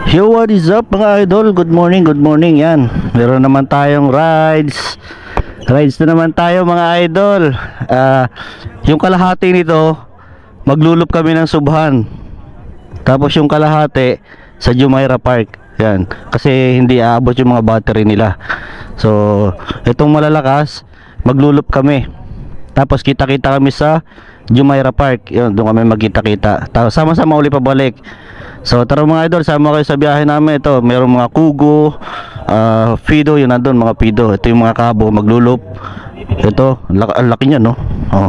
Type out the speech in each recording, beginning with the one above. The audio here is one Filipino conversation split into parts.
Yo, what is up mga idol? Good morning, good morning. Yan, meron naman tayong rides na naman tayo mga idol. Yung kalahati nito maglulup kami ng Subhan, tapos yung kalahati sa Jumeirah Park. Yan, kasi hindi aabot yung mga battery nila. So itong malalakas maglulup kami, tapos kita-kita kami sa Jumeirah Park. Yun, doon kami magkita-kita, tapos sama-sama uli pabalik. So tara mga idol, sama kayo sa biyahe namin. Ito, mayroong mga kugo, fido, yun nandun mga fido. Ito yung mga kabo, maglulup. Ito, ang laki niya, no? Oh.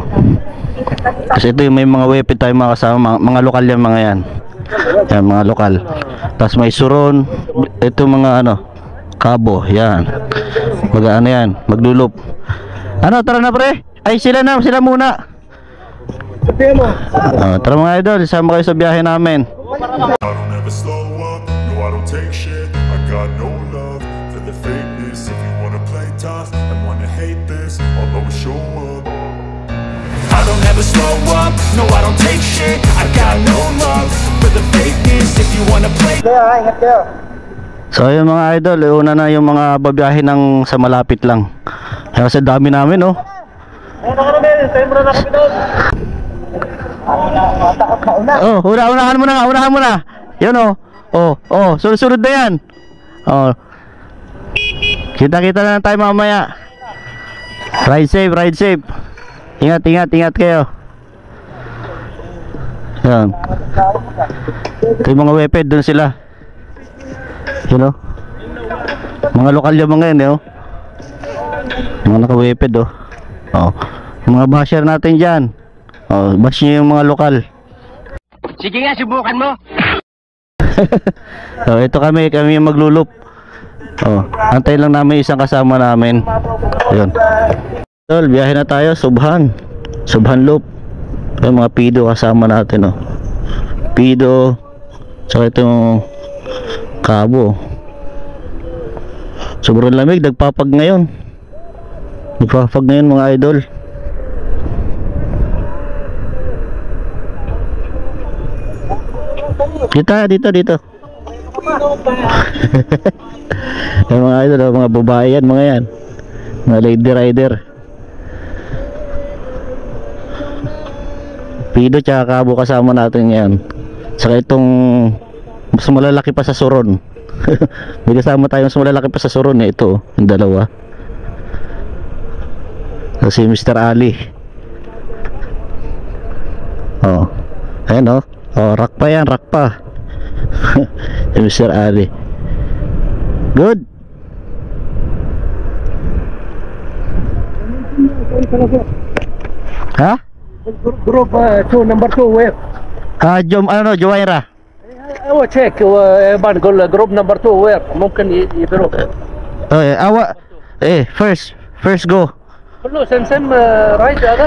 Kasi ito yung may mga weapon tayo mga kasama, mga lokal yan mga yan. Yan, mga lokal. Tapos may suron. Ito mga ano, kabo, yan. Ano yan, maglulup. Ano, tara na pre? Ay sila muna. Tara mga idol, sama kayo sa biyahe namin. I don't ever slow up, no I don't take shit. I got no love for the fakeness. If you wanna play tough and wanna hate this, I'll always show up. I don't ever slow up, no I don't take shit. I got no love for the fakeness. If you wanna play. So ayun mga idol, una na yung mga babiyahe ng sa malapit lang. Kasi dami namin, oh. Oh, unahan mo na. Yun, oh. Oh, sunod na yan. Oh. Kita-kita na lang tayo mamaya. Ride safe. Ingat kayo. Yan. Ito yung mga weapon, doon sila. Yun, oh. Mga lokal yung mga yan, oh. Mga naka-weapon, oh. Oh. Mga basher natin dyan. Oh, bash nyo yung mga lokal. Sige nga, subukan mo. So ito kami yung maglulup. Oh, antay lang namin isang kasama namin. Ayun. Tol, biyahe na tayo, Subhan loop. Yung mga pido kasama natin, oh. Pido. Saka itong kabo. Sobrang lamig, nagpapag ngayon mga idol. Dito. Yung mga idol, mga babae yan, mga yan. Mga lady rider. Pido tsaka kabo kasama natin yan. Saka itong mas malalaki pa sa suron. May kasama tayo mas malalaki pa sa suron, eh. Ito, yung dalawa. Si Mr. Ali. Oh, ayan, oh. Oh, rock pa. Mr. Ali. Good. Ha? Group 2, number 2, where? Jumeirah. I will check group number 2, where? ممكن يبرو. First go. كله سمسم رايد هذا.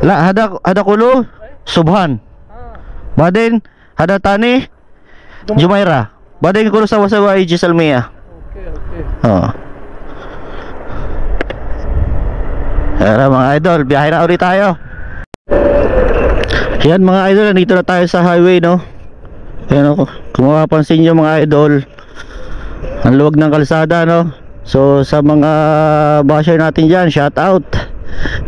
لا هذا كله Subhan. Baden ada tani Jumeirah. Baden kulo sawa-sawa iji Salmiya. Okay. Oh. Tara mga idol, biyahe na ulit tayo. Yan mga idol, nandito na tayo sa highway, no. Yan, oh, kung mapapansin nyo mga idol, ang luwag ng kalsada, no. So sa mga basher natin dyan, shout out.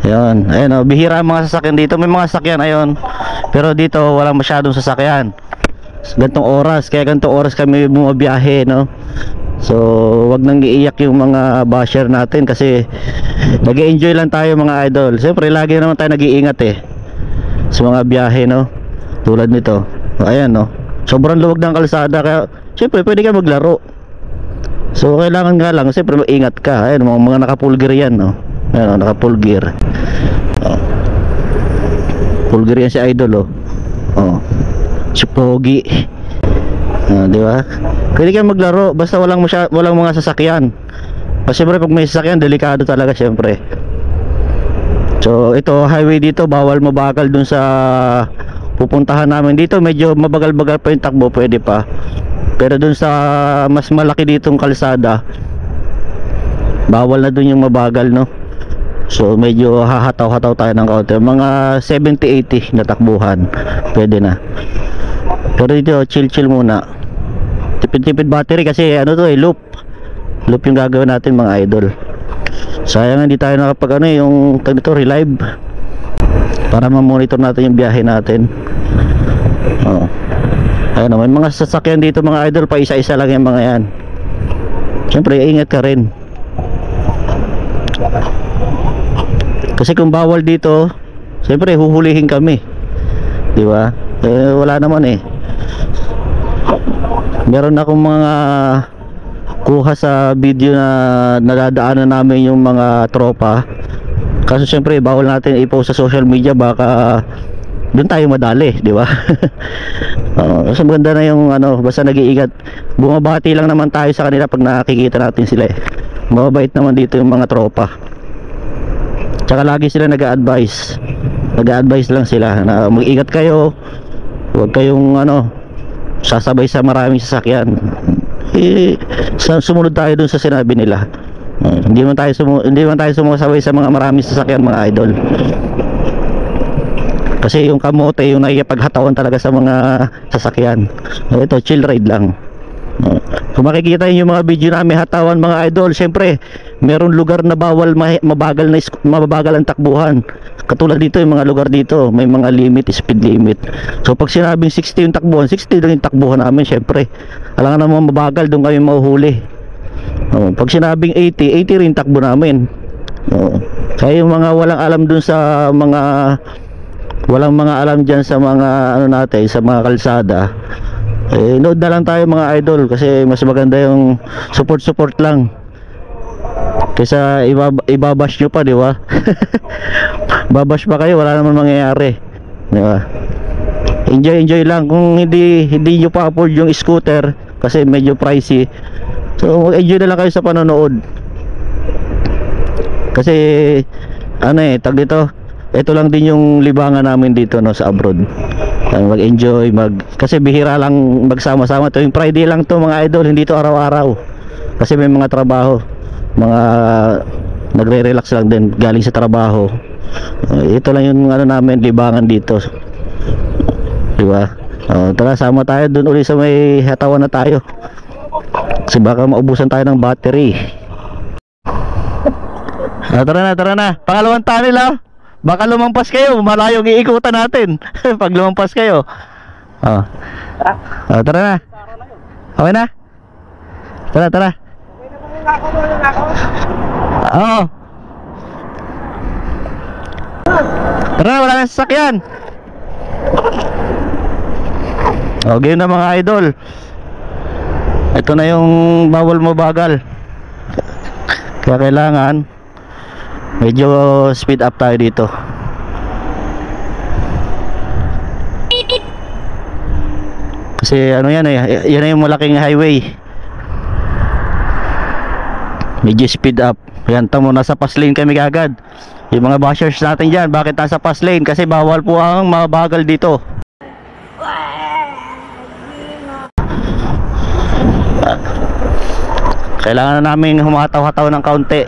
Yan, ayun, oh, bihira ang mga sasakyan dito. May mga sasakyan, ayun, pero dito walang masyadong sasakyan. Gantong oras kami bumabiyahe, no. So wag nang iiyak yung mga basher natin, kasi nag-enjoy lang tayo mga idol. Siyempre lagi naman tayo nag-iingat, eh, sa mga biyahe, no. Tulad nito, ayan, no, sobrang luwag ng kalsada, kaya siyempre pwede ka maglaro. So kailangan nga lang siyempre mag-ingat ka. Ayan, mga naka-full gear yan, no. Ayan, naka-full gear. Oh. Full gear yan si idol, oh. Oh. Si Pogi. Di ba? Pwede kayo maglaro basta walang mga sasakyan. Kasi siyempre pag may sasakyan, delikado talaga siyempre. So ito, highway dito, bawal mabagal dun sa pupuntahan namin. Dito medyo mabagal-bagal pa yung takbo, pwede pa. Pero dun sa mas malaki ditong kalsada, bawal na dun yung mabagal, no. So medyo hahataw-hataw tayo ng kaunti. Mga 70-80 na takbuhan pwede na. Pero dito chill muna. tipid battery kasi ano to loop yung gagawin natin mga idol. Sayang hindi tayo nakapag yung tag nito relive para ma-monitor natin yung biyahe natin. Ayun, may mga sasakyan dito mga idol, pa isa-isa lang yung mga yan. Siyempre ingat ka rin kasi kung bawal dito siyempre huhulihin kami, di ba? Wala naman meron akong mga kuha sa video na nadadaanan namin yung mga tropa, kaso siyempre bawal natin i-post sa social media, baka doon tayo madali, di ba? So maganda na yung basta nag-iingat, bumabati lang naman tayo sa kanila pag nakikita natin sila mababait naman dito yung mga tropa, tsaka lagi sila nag-a-advise lang sila na mag-ingat kayo, huwag kayong sasabay sa maraming sasakyan. Sumunod tayo dun sa sinabi nila. Hindi man tayo sumasabay sa mga maraming sasakyan mga idol, kasi yung kamote yung nakikipaghatawan talaga sa mga sasakyan. Ito chill ride lang. Kung makikita yung mga video namin hatawan mga idol, syempre meron lugar na bawal mabagal ang takbuhan. Katulad dito yung mga lugar dito may mga limit, speed limit. So pag sinabing 60 yung takbuhan, 60 lang yung takbuhan namin syempre. Alangan naman mabagal, doon kami mahuhuli. Pag sinabing 80 rin takbo namin. Kaya yung mga walang alam dun sa mga alam dyan sa mga natin, sa mga kalsada, nood na lang tayo mga idol, kasi mas maganda yung support lang kaysa ibabash nyo pa, di ba? Babash pa kayo, wala naman mangyayari, di ba? Enjoy lang. Kung hindi nyo pa afford yung scooter kasi medyo pricey, so enjoy na lang kayo sa panonood, kasi tag dito, ito lang din yung libangan namin dito sa abroad. Mag-enjoy, kasi bihira lang magsama-sama. Ito yung Friday lang to mga idol, hindi to araw-araw. Kasi may mga trabaho, mga nagre-relax lang din galing sa trabaho. Ito lang yung namin libangan dito. Di ba? Tara, sama tayo dun uli sa may hatawan na tayo. Kasi baka maubusan tayo ng battery. Tara na. Pangalawang tunnel baka lumampas kayo, malayong iikutan natin. Pag lumampas kayo. Tara na. Okay na? Tara. Oo. Tara, wala na sasakyan. Okay na mga idol. Ito na yung bawal mabagal. Kaya kailangan medyo speed up tayo dito. Kasi yan na yung malaking highway. Medyo speed up. Yan, tamo, nasa pass lane kami agad. Yung mga bashers natin dyan, bakit nasa pass lane? Kasi bawal po ang mabagal dito. Kailangan na namin humataw-hataw ng kaunti.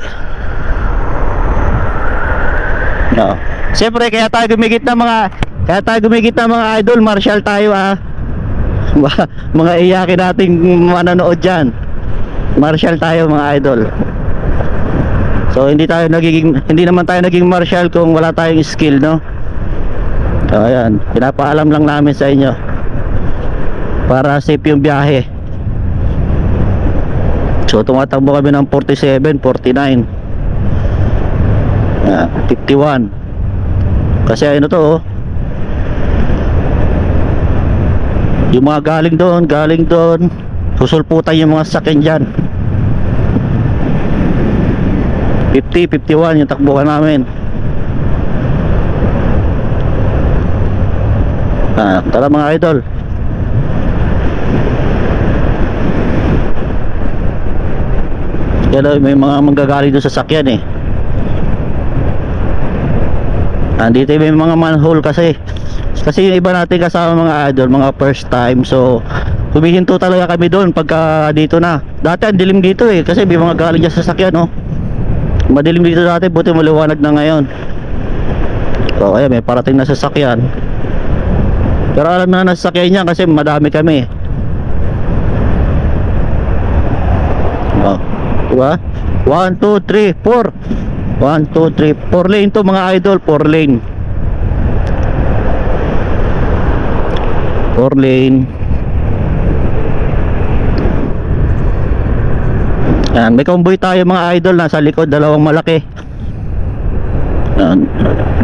Siyempre kaya tayo gumigit ng mga idol, martial tayo mga iyakin nating manonood dyan, martial tayo mga idol. So hindi naman tayo naging martial kung wala tayong skill, no? So ayan, pinapaalam lang namin sa inyo para safe yung biyahe. So tumatakbo kami ng 47, 49, 51. Kasi yung mga galing doon susulputan yung mga sasakyan dyan. 50, 51 yung takbuhan namin. Tara mga idol. Kaya may mga manggagaling doon sa sasakyan Andito may mga manhole kasi yung iba natin kasama mga idol, mga first time, so humihinto talaga kami doon pagka dito na. Dati ang dilim dito kasi may mga galing dyan sa sasakyan madilim dito dati, buti maliwanag na ngayon. So kaya may parating na sasakyan, pero alam na sasakyan niya kasi madami kami. Diba? 1, 2, 3, 4. 1, 2, 3, 4 lane to mga idol, 4 lane. 4 lane. Yan, may convoy tayo mga idol, nasa likod, dalawang malaki. Yan.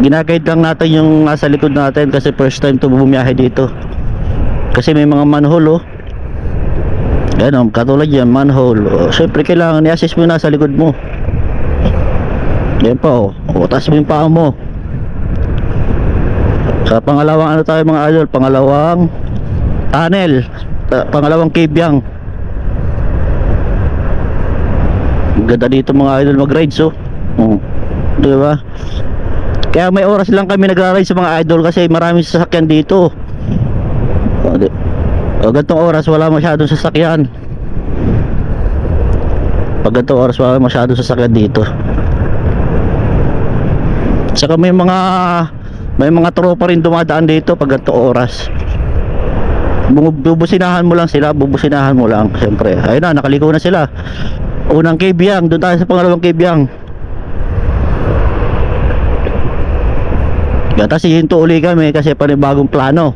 Ginaguide lang natin yung nasa likod natin kasi first time to bumiyahe dito. Kasi may mga manhole, oh. Yan, oh, katulad yan, manhole. Oh, syempre kailangan i-assist mo yung nasa likod mo. Yan pa, oh. Oh, taas mo yung paa mo. Sa pangalawang ano tayo mga idol, pangalawang tunnel, pangalawang kibyang. Ganda dito mga idol mag-ride, so. Diba? Kaya may oras lang kami nagra-ride sa mga idol kasi maraming sasakyan dito. Gantong oras wala masyadong sasakyan. Pag gantong oras wala masyadong sasakyan dito. Saka may mga tropa rin dumadaan dito pag gantong oras. Bubusinahan mo lang sila, bubusinahan mo lang. Siyempre, ayun na, nakaliko na sila. Unang kibyang, doon tayo sa pangalawang kibyang. Tapos hihinto uli kami kasi panibagong plano.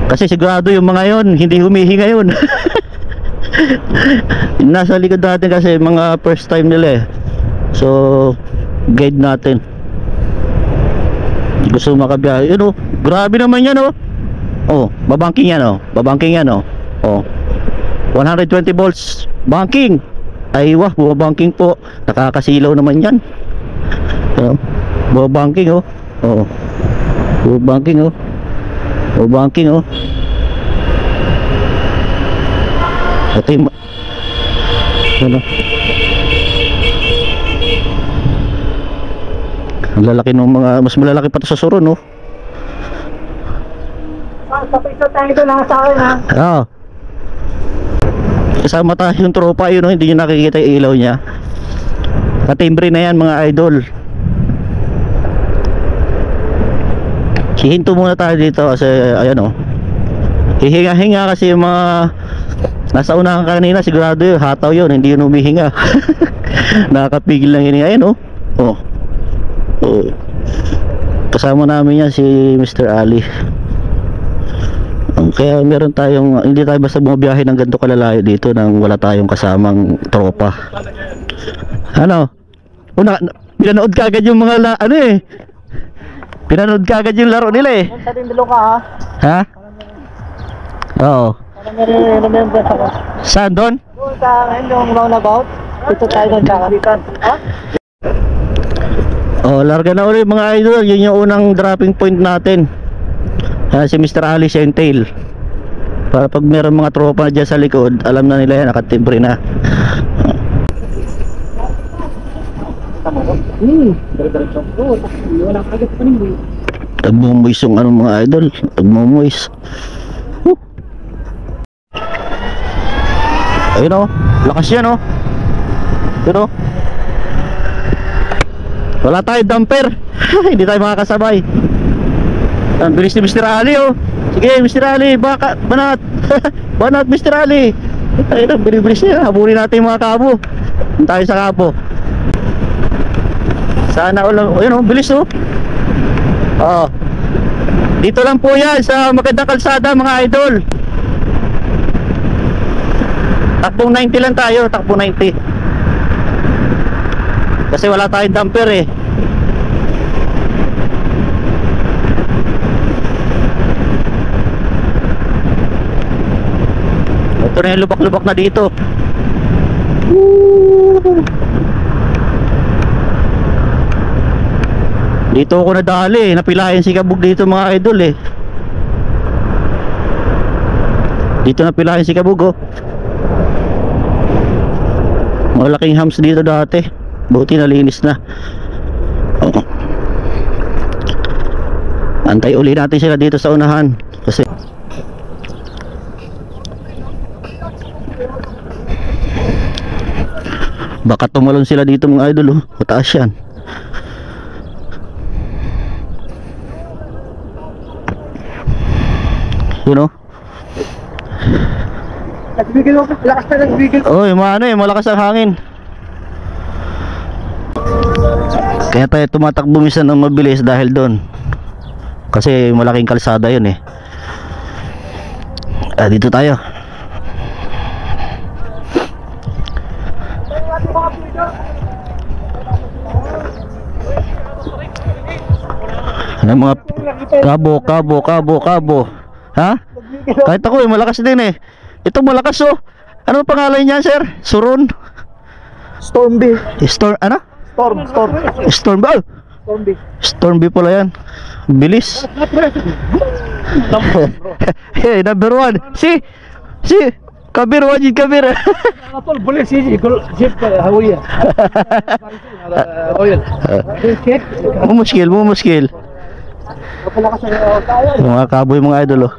Kasi sigurado yung mga yon hindi humihinga yun. Nasa likod natin kasi mga first time nila eh. So guide natin. Gusto makabiyahe. Yun oh, grabe naman yan oh. Oh, babangking yan oh. Babangking yan oh. Oh, 120 volts banking. Ay wah, bumabangking po. Nakakasilaw naman yan. Bumabangking oh. Oh, bumabangking oh. Bumabangking oh. Ito yung ano, ang lalaki ng mga, mas malalaki pa to sa Suro no. Tapos tayo doon lang sa akin ha. Oo. Kasama tayo yung tropa yun, no? Hindi nyo nakikita yung ilaw niya. Katimbre na yan mga idol. Hihinto muna tayo dito kasi ayan o. Hihinga-hinga kasi yung mga nasa unahan kanina, sigurado yun, hataw yun, hindi yun humihinga. Nakakapigil lang yun. Ayan o. Oh. Oh. Kasama namin yan si Mr. Ali. Kaya meron tayong, hindi tayo basta bumabiyahe ng ganito kalalayo dito nang wala tayong kasamang tropa. Ano? Pinanood ka agad yung mga ano eh. Pinanood ka agad yung laro nila eh. Sa Tindalo ka ha. Ha? Oo. Remember ako. Saan doon? Doon sa yung roundabout. Dito tayo doon sa kabikan. Ha? Oh, larga na ulit mga idol. Yun yung unang dropping point natin. Si Mr. Ali Sentail. Para pag meron mga tropa dyan sa likod, alam na nila yan, nakatimbre na. Tagmumuis yung ano mga idol. Tagmumuis. Ayun o, lakas yan o. Ayun o. Wala tayo damper. Hindi tayo makakasabay. Ang bilis ni Mr. Ali oh. Sige Mr. Ali, baka, banat. Banat Mr. Ali. Ayun, bilis niya. Habulin natin yung mga kabo. Punta tayo sa kabo. Sana ulang, ayun oh, bilis oh. Oo. Dito lang po yan sa magandang kalsada mga idol. Takbong 90 lang tayo, takbong 90. Kasi wala tayong damper eh. Ito na yung lubak-lubak na dito. Dito ako nadali, napilayan si Kabug dito mga idol eh. Dito napilayan si Kabug oh. Malaking hams dito dati. Buti nalinis na. Oh. Antay uli natin sila dito sa unahan. Kasi baka tumalon sila dito mga idol oh. Mataas yan. You know? Nagbigil ako. Lakas na nagbigil. Oy, malakas ang hangin. Kaya tayo tumatakbo minsan ng mabilis dahil doon. Kasi malaking kalsada yun eh. Dito tayo. Ano mga kabo. Ha? Kahit ako malakas din eh. Ito malakas oh. Ano pangalan niya, sir? Suron? Stormby. Ano? Stormby. Stormby. Stormby pala yan. Bilis. Hey, number 1. Si Kabir, wajid Kabir. طول بوليس يجي يقول جيب هويه رويال Mo muskil. Mga kaboy, mga idol oh.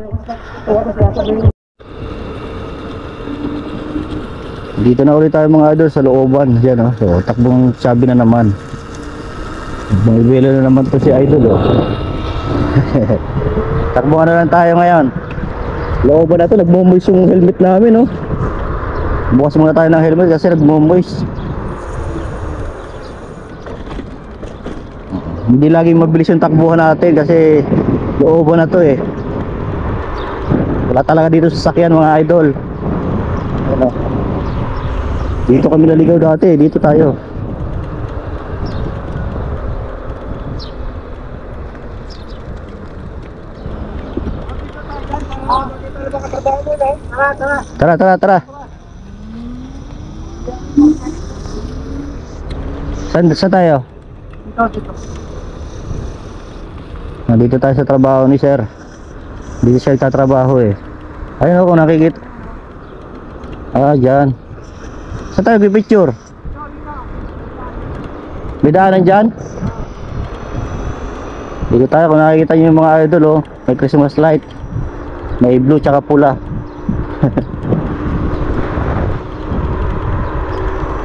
Dito na ulit tayo mga idol sa looban. Yan oh. So takbong sabi na naman. Bumibili na naman to si idol oh. Takbong na lang tayo ngayon. Looban na to, nagmumoist yung helmet namin oh. Bukas muna tayo ng helmet kasi nagmumoist. Hindi laging mabilis yung takbuhan natin kasi looban na to eh. Wala talaga dito sa sasakyan mga idol. Ano? Dito kami naligaw dati, dito tayo. Tara. Saan tayo? Nandito tayo sa trabaho ni sir. Dito siya nagtatrabaho eh. Ayun ako nakikita. Dyan. Saan tayo pipicture? May daanan dyan? Dito tayo, kung nakikita nyo yung mga idol oh. May Christmas light. May blue tsaka pula.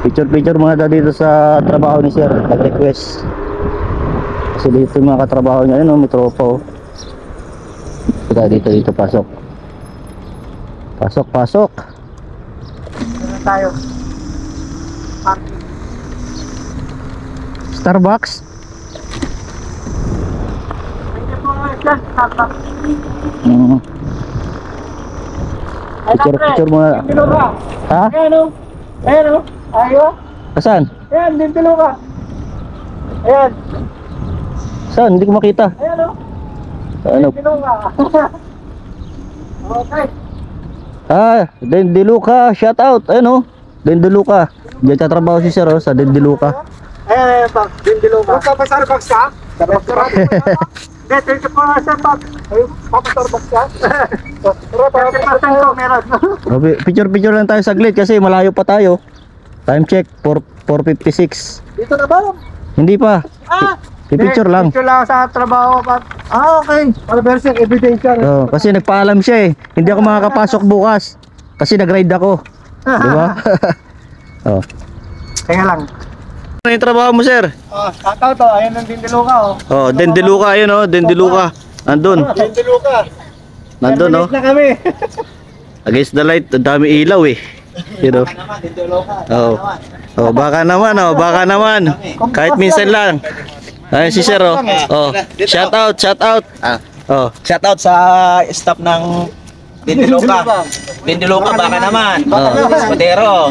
Picture muna dito sa trabaho ni sir. Nag-request. Kasi dito yung mga katrabaho niya. Ayun oh, may tropa oh. Dito pasok. Pasok. Tayo. Starbucks. Picture muna. Ha? Ayan o. Ayaw. Saan? Ayan, dito ka. Ayan. Saan? Hindi ko makita. Ayan o. Ano? Dito ka. Okay. Dendiluca, shout out. Ayun oh. Dendiluca. Diyan tatrabaho si sir oh, sa Dendiluca. Ayan, Pak. Dito ka. Magpapasarbox ka? Starbucks ka? Dito po na siya, Pak. Ayun, papasarbox ka? Picture lang tayo saglit kasi malayo pa tayo. Time check 4:56. Dito na ba? Hindi pa. Picture lang. Picture lang sa trabaho, Pak. Okay. Para version ebidensya. Oh, kasi nagpaalam siya eh. Hindi ako makakapasok bukas kasi nag-ride ako. Di ba? Oh. Kaya lang. Ano yung trabaho mo, sir? Tataw to. Ayan ang Dendiluca, oh. Oh, Dendiluca ayun oh, Dendiluca. Nandun. Dendiluca. Nandun oh. na kami. Against the light, ang dami ilaw eh. You know? Oh, baka naman. Kahit minsan lang. Ay si sir oh. Oh, shout out. Oh, Shout out sa staff ng Dendiluca. Dendiluca baka naman. Escudero.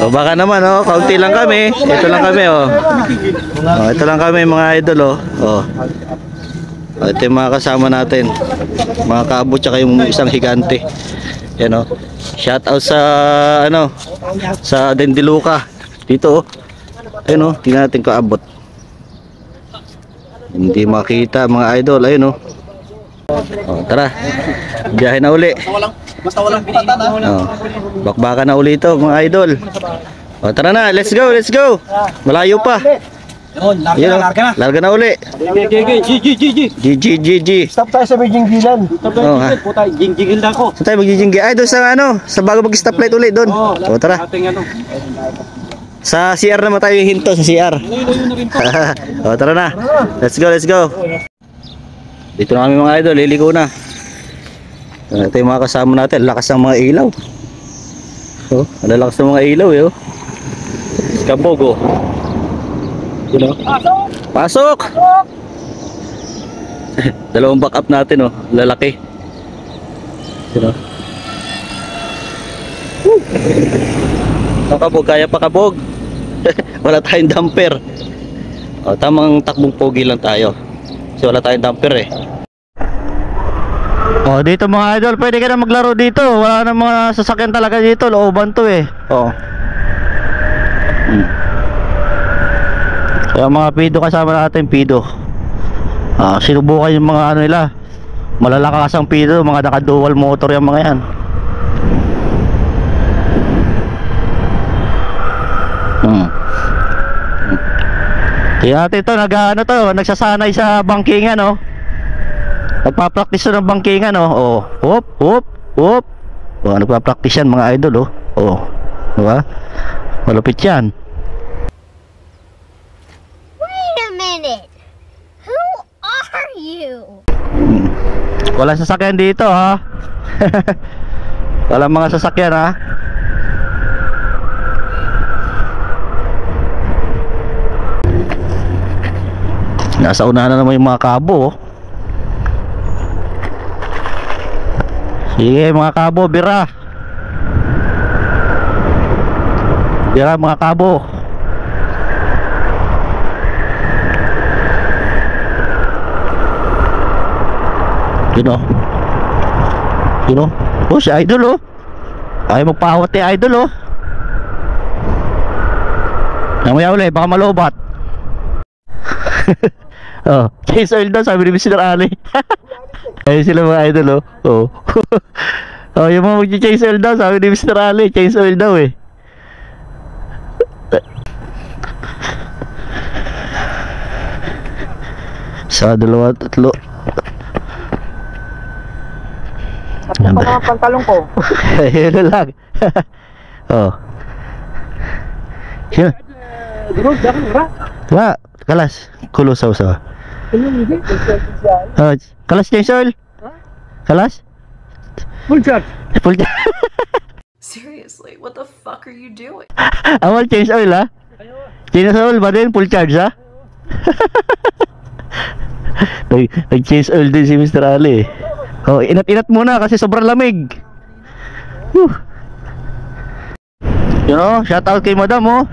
oh, baka naman oh, kaunti lang kami. Ito lang kami oh. Oh, ito lang kami mga idol oh. Oh. Oh, ito yung mga kasama natin. Mga kabo tsaka yung isang higante. Yan oh. Shout out sa sa Dendiluca. Dito oh. Ayun oh, tingnan natin kung abot. Hindi makita mga idol, ayun oh. Oh, tara. Biyahe na uli. Basta walang pinatan ha. Oh. Bakbaka na uli ito mga idol. Oh, tara na, let's go. Malayo pa. Yun, Yun, larga na. larga na uli. GG. Stop tayo sa Beijing Gilan. Oh, ha. Puta, jingjingil na ako. Saan tayo magjijinggi? Ay, doon sa bago mag-stoplight ulit doon. Oh, tara. Sa CR naman tayo hinto, sa CR. Oh, tara na. Let's go. Dito na kami mga idol, liliko na. Ito yung mga kasama natin, lakas ng mga ilaw. Oh, ang lakas ng mga ilaw eh, oh. Kabog, oh. Yun, oh. Pasok! Dalawang backup natin, oh. Lalaki. Yun, oh. Ang kabog, kaya pa kabog. Wala tayong damper. Oh, tamang takbong pogi lang tayo. Kasi wala tayong damper eh. Oh, dito mga idol, pwede ka na maglaro dito. Wala na mga sasakyan talaga dito, looban to eh. Oh. Kaya mga pido kasama natin, pido. Sinubukan yung mga ano nila. Malalakas ang pido, mga naka-dual motor yung mga yan. Kaya natin ito, nagsasanay sa bangkingan, oh. Nagpa-practice ng bangkingan, oh. Hop, hop, hop. Oh, nagpa-practice yan mga idol, oh. Oh. Diba? Malupit yan. Wait a minute. Who are you? Walang sasakyan dito, ha. Walang mga sasakyan, ha. Nasa unahan na naman yung mga kabo, oh. Sige mga kabo, bira. Bira mga kabo. Yun, oh. Yun, oh. Oh, si idol, oh. Ayaw magpahawat ni idol, oh. Namaya ulit, baka malobat. Oh, chase oil daw, sabi ni Mr. Ali. Ayun sila mga idol, oh. Oh. Oh, yung mga mag-chase oil daw, sabi ni Mr. Ali, chase oil daw eh. Sa dalawa, tatlo. At pa naman pantalong ko. Ayun lang. Oh. Yun. Durog, dakang ra. Wah, kalas. Kulusaw-saw. Oh, kalas chase oil? Kalas? Full charge. Full charge. Seriously, what the fuck are you doing? Awal change oil, ha? Change oil ba din? Full charge, ha? Nag-change oil din si Mr. Ali. Oh, inat-inat muna kasi sobrang lamig. You know, shout out kay madam, oh.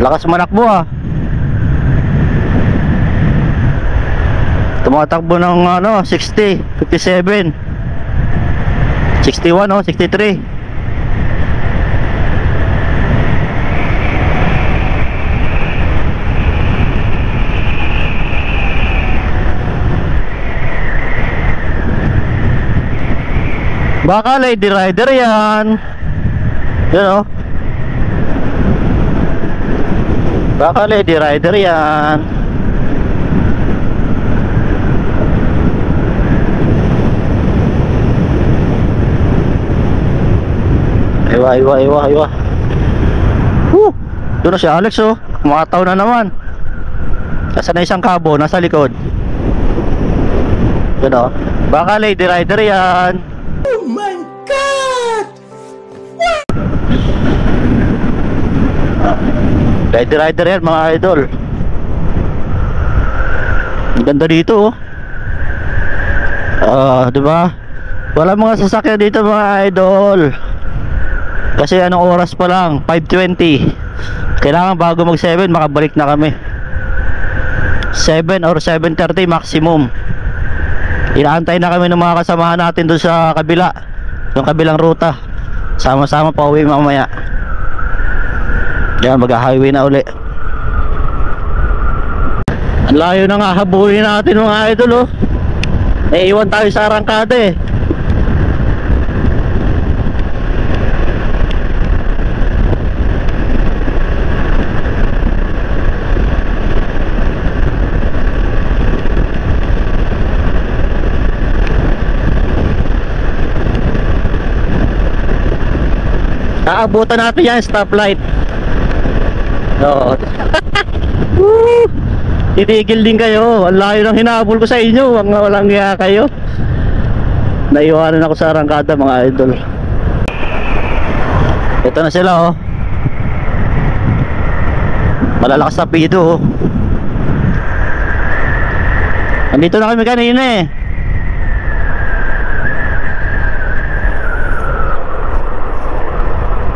Lakas manakbo, ha. Tumatakbo ng ano, 60, 57, 61, oh, 63. Baka lady rider yan. Yun, oh. Baka lady rider yan. Iwa. Doon na si Alex, oh. Kumataw na naman. Kasi na isang kabo, nasa likod. Yun, oh. Baka lady rider yan. Oh my God! Lady rider yan mga idol. Ang ganda dito, oh. Diba? Wala mga sasakyan dito mga idol. Kasi anong oras pa lang? 5:20. Kailangan bago mag 7 makabalik na kami. 7 or 7:30 maximum. Inaantay na kami ng mga kasamahan natin doon sa kabila, yung kabilang ruta. Sama-sama pa uwi mamaya. Yan, mag-highway na uli. Ang layo na nga, habulin natin mga idol, oh. Naiiwan tayo sa arangkada eh. Aabutan natin yan, stoplight. Oo. Titigil din kayo. Ang layo ng hinabol ko sa inyo. Walang hiya kayo. Naiwanan ako sa arangkada mga idol. Ito na sila oh. Malalakas na pido oh. Andito na kami kanina eh.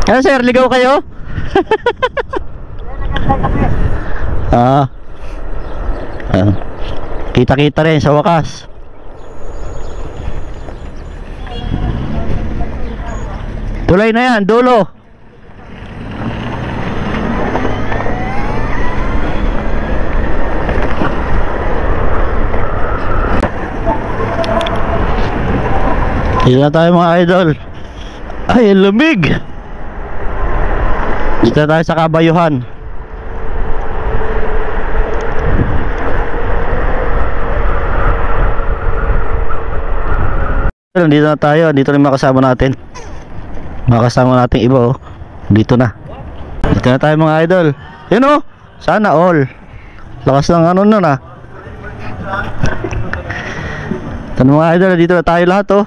Ano sir, ligaw kayo? Ah. Kita-kita rin sa wakas. Tulay na yan, dulo. Dito na tayo mga idol. Ay, lumig. Dito na tayo sa Kabayuhan. Dito na tayo. Dito na yung makasama natin. Makasama natin iba oh. Dito na. Dito na tayo mga idol. Yun oh. Sana all. Lakas ng ano nun ah. Ito na mga idol. Dito na tayo lahat oh.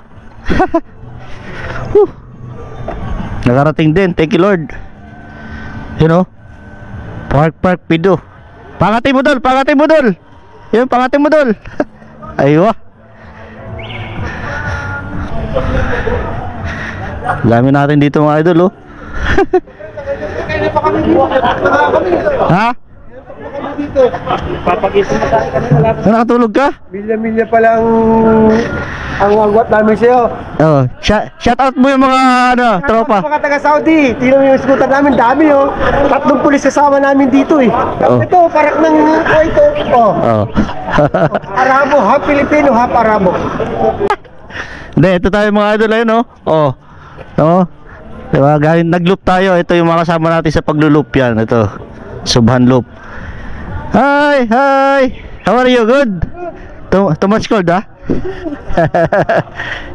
Nakarating din. Thank you Lord. You know, Park Pido. Pangatin mo dol. Pangatin mo dol. Yun, pangatin mo dol. Aywa. Dami natin dito mga idol oh. Ha? Papagising na tayo kanina lang. Nakatulog ka? Milya-milya pa lang ang wagwat namin sa'yo. Oh, shout out mo yung mga ano, tropa. Mga taga Saudi, tingnan mo yung scooter namin, dami oh. 3 pulis kasama namin dito eh. Oh. Ito, parak ng ito. Oh. Oh. Arabo, half Filipino, half Arabo. Hindi, ito tayo mga idol ayun oh. Oh. No? Diba, galing nag-loop tayo. Ito yung mga kasama natin sa paglo-loop yan. Ito, Subhan Loop. Hi, hi. How are you? Good? Too much cold ah?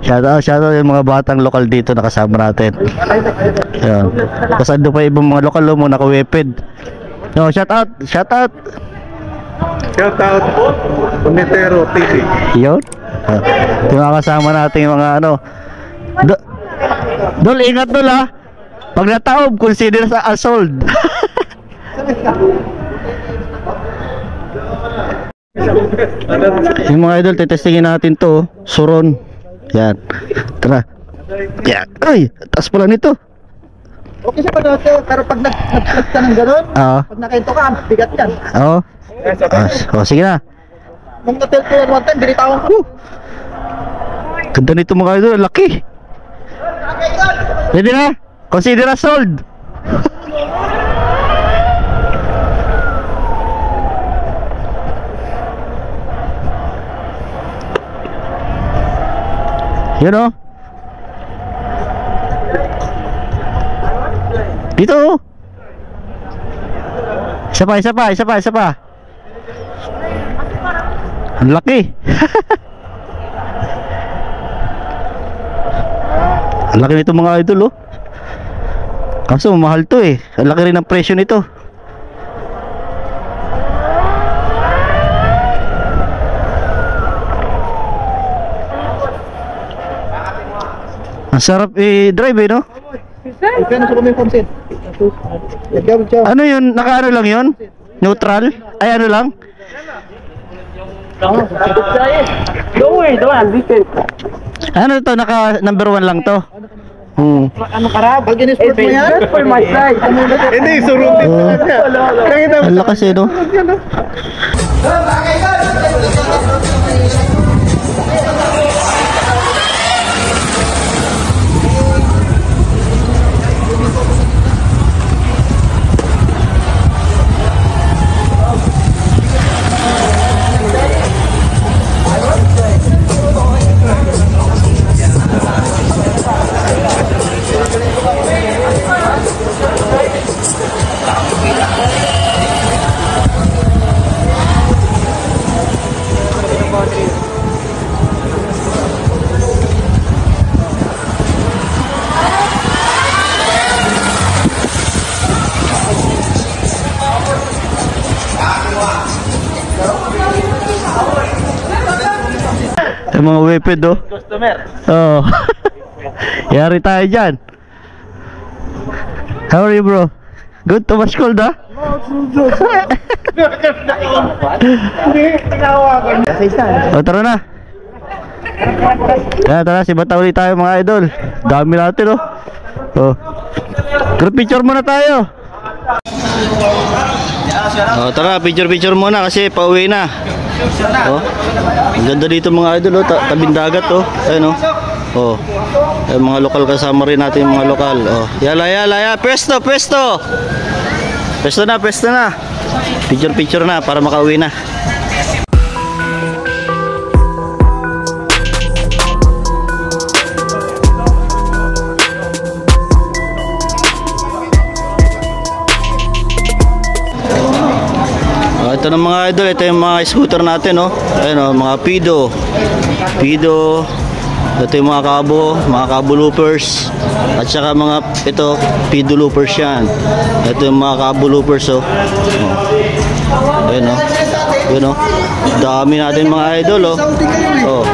Shout out yung mga batang lokal dito na kasama natin. Ayan. Tapos ando pa ibang mga lokal mo naka-weped. No, shout out. Shout out, Unitero TV. Yun. Yung mga kasama natin yung mga ano. Dol, ingat dol ha. Pag nataob, consider sa assault. Yung mga idol, tetestingin natin to. Suron. Yan. Tara. Yan. Ay, taas pala nito. Okay siya pa dito, pero pag nag-flat ka ng gano'n, pag nakahinto ka, bigat yan. Oo. Oh, sige na. Nung natil ko yan one time, binitawan ko. Ganda nito mga idol, laki. Ready na? Consider as sold. Yun o. Dito o. Isa pa. Ang laki. Ang laki nito mga idol oh. Kaso mahal to eh. Ang laki rin ang presyo nito. Ang sarap i-drive eh no? Ano yun? Naka-ano lang yun? Neutral? Ay ano lang? Ano to? Naka number 1 lang to? Ano karab? Pag in-sport mo yan? For my side. Hindi, surun din siya. Ang lakas eh no? Yung mga weped oh. Customer. Oh. Yari tayo dyan. How are you, bro? Good, too much cold, ha? O, tara na. Yan, tara, si Bata ulit tayo mga idol. Dami natin, oh. Oh. Group picture muna tayo. Oh, tara, picture muna kasi pauwi na. Oh. Ang ganda dito mga idol, oh. Tabing dagat, oh. Ayun, oh. Oh. Ay, mga lokal kasama rin natin yung mga lokal. Oh. Yala. Pwesto. Pwesto na. Picture na para makauwi na. Ito na mga idol, ito yung mga scooter natin, no? Ayun, no? Mga Pido. Ito yung mga kabo loopers. At saka mga, ito, Pido loopers yan. Ito yung mga kabo loopers, oh. Ayun, no? Ayun, no? Dami natin mga idol, oh. Oh.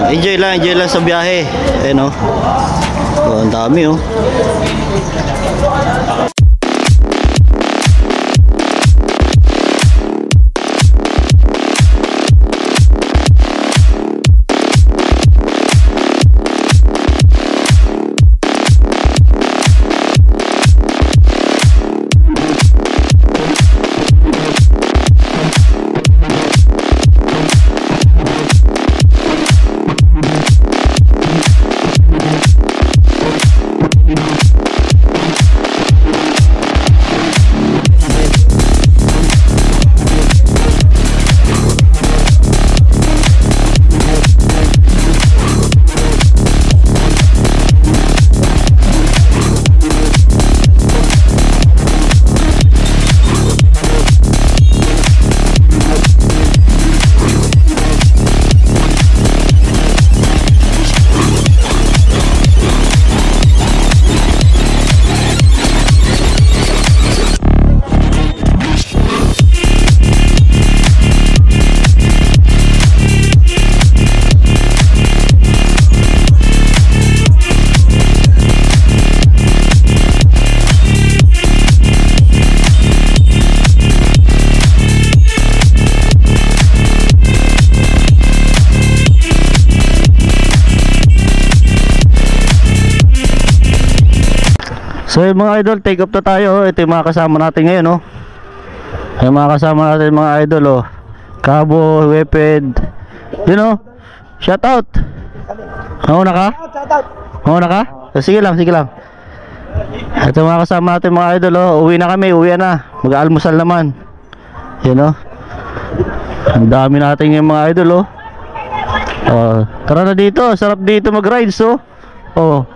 Enjoy lang sa biyahe. Ayun, no? Oh, ang dami, oh. So yung mga idol, take up na tayo. Ito yung mga kasama natin ngayon, oh. Yung mga kasama natin mga idol, oh. Cabo, Weped. You know, shout out. Mauna ka? Sige lang. Ito yung mga kasama natin mga idol, oh. Uwi na. Mag-almusal naman. You know. Ang dami natin yung mga idol, oh. Oh, tara na dito, sarap dito mag-rides, oh. Oh,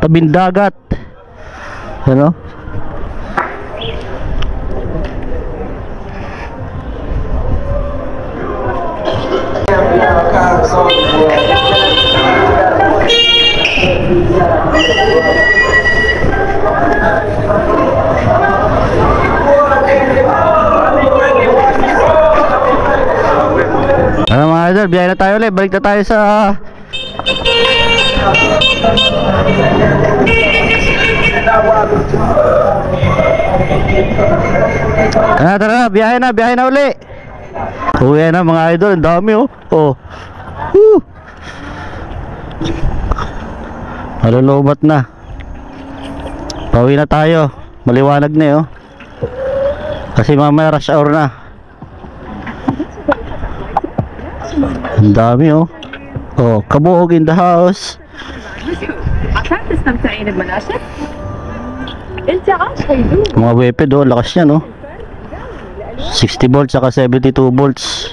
tabing dagat. You know? Ano mga idol, biyahe na tayo ulit. Balik na tayo sa Tara, biyahe na uli. Uwi na mga idol, ang dami, oh. Oh. Woo. Malulubat na. Pauwi na tayo. Maliwanag na, oh. Kasi mamaya rush hour na. Ang dami, oh. Oh, kabuhog in the house. Mga Weped, oh, lakas niya, no? 60 volts saka 72 volts.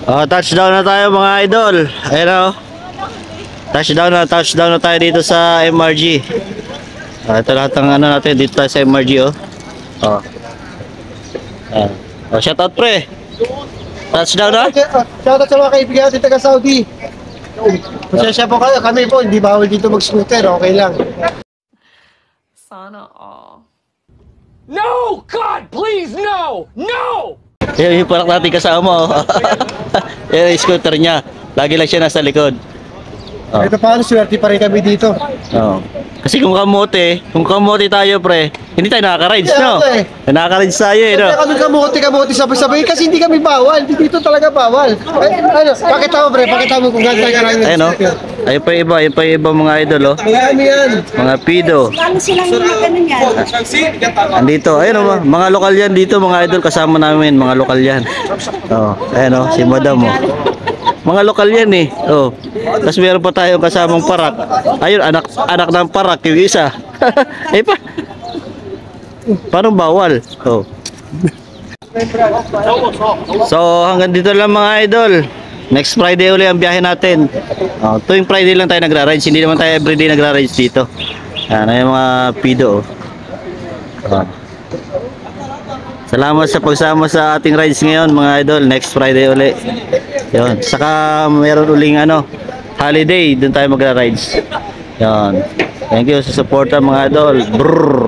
Touchdown na tayo mga idol. Ayun o. Touchdown na tayo dito sa MRG. Ito lahat ng ano natin dito tayo sa MRG oh. Shout out pre. Touchdown na. Shoutout sa mga kaibigan natin taga Saudi. Pasensya po kayo, kami po hindi bawal dito mag-scooter, okay lang. Sana all. No! God, please, no! No! Yan yung parak natin kasama oh. Yan yung scooter niya. Lagi lang siya nasa likod. Ito paano, swerte pa rin kami dito. Kasi kung kamote tayo pre, hindi tayo nakaka-rides no? Yeah, Nakaka-rides tayo eh no? Kami kamote sabay-sabay kasi hindi kami bawal. Dito talaga bawal. Pakita mo pre, pakita mo kung gano'n tayo. Ayun no? Ayun pa yung iba mga idol oh. Marami yan. Mga pido. Ano silang mga ganun yan? Andito, ayun oh, mga lokal yan dito mga idol kasama namin, mga lokal yan. Ayun oh, si Madam oh. Mga lokal yan eh. Tapos meron pa tayong kasamang parak. Ayun, anak ng parak yung isa. Eh pa. Paano bawal? So hanggang dito lang mga idol. Next Friday uli ang biyahe natin. Tuwing Friday lang tayo nagra-rides. Hindi naman tayo everyday nagra-rides dito. Yan ay mga pido. Salamat sa pagsama sa ating rides ngayon mga idol. Next Friday uli. Yun. Saka meron uling holiday. Doon tayo magra-rides. Yan. Thank you sa support mga idol. Brrr.